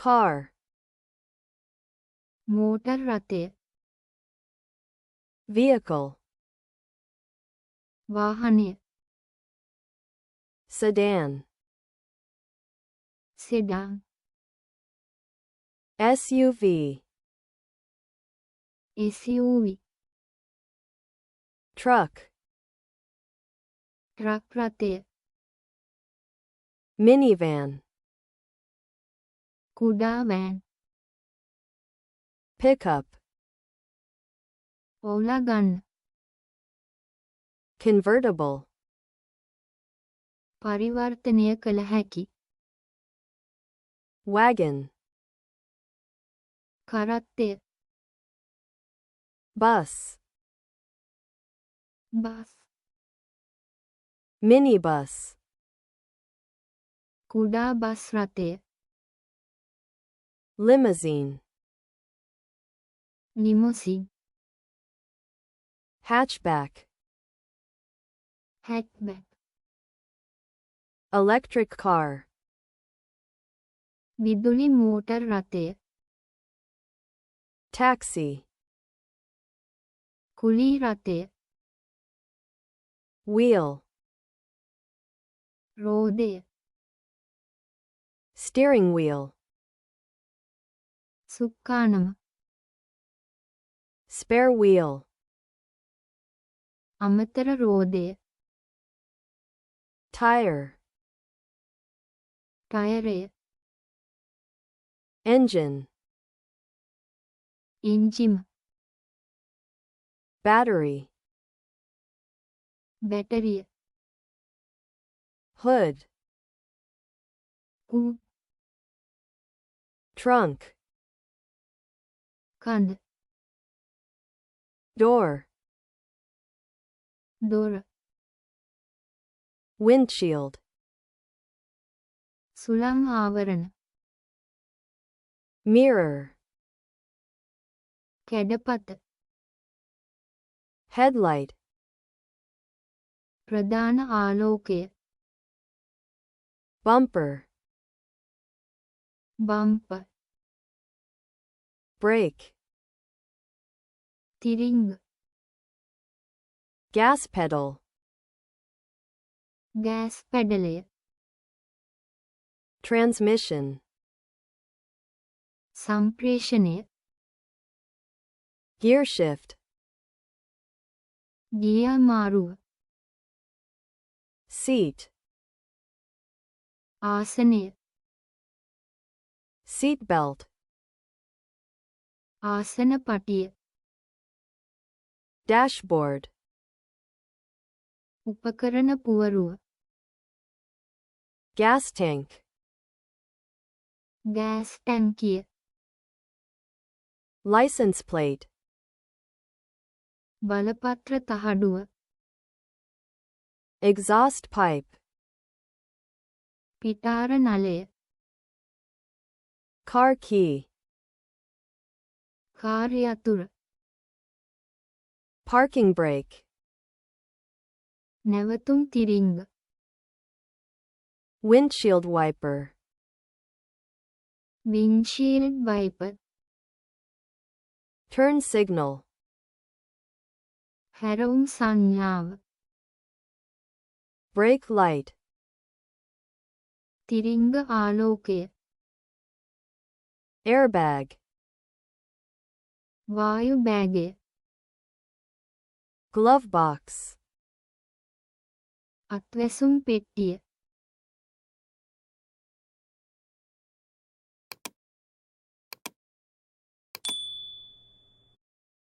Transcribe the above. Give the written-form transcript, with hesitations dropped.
car, motor රථය vehicle, වාහනය sedan, සෙඩාන් SUV, SUV truck, truck රථය minivan, කුඩා වෑන් pickup, ඔවුලා ගන්න convertible, පරිවර්තනය කළ හැකි wagon, කරත්තය bus, බස් minibus, කුඩා බස් රථය limousine, ලිමොසින් hatchback, හැට්බැක් electric car, විදුලි මෝටර් රථය taxi, කුලී රථය wheel, රෝදය steering wheel, සුක්කානම spare wheel, අමතර රෝදය tire, ටයරය engine, එන්ජිම battery, බැටරිය hood, ඌ trunk, කඳ door, දොර windshield, සුළං ආවරණ mirror, කැඩපත headlight, ප්‍රධාන ආලෝකය bumper, බම්පර් brake, තිරිංග gas pedal, ගෑස් පැඩලය transmission, සම්ප්‍රේෂණය gear shift, ගියා මාරුව seat, ආසනය seat belt, ආසන පටිය dashboard, උපකරණ පුවරුව gas tank, ගෑස් ටැංකිය license plate, බලපත්‍ර තහඩුව exhaust pipe, පිටාර නලය car key, කාර් යතුර parking brake, නැවතුම් තිරිංග windshield wiper, windshield wiper turn signal, හැරවුම් සංඥාව brake light, තිරිංග ආලෝකය airbag, වායු බෑගය glove box, අත්වැසුම් පෙට්ටිය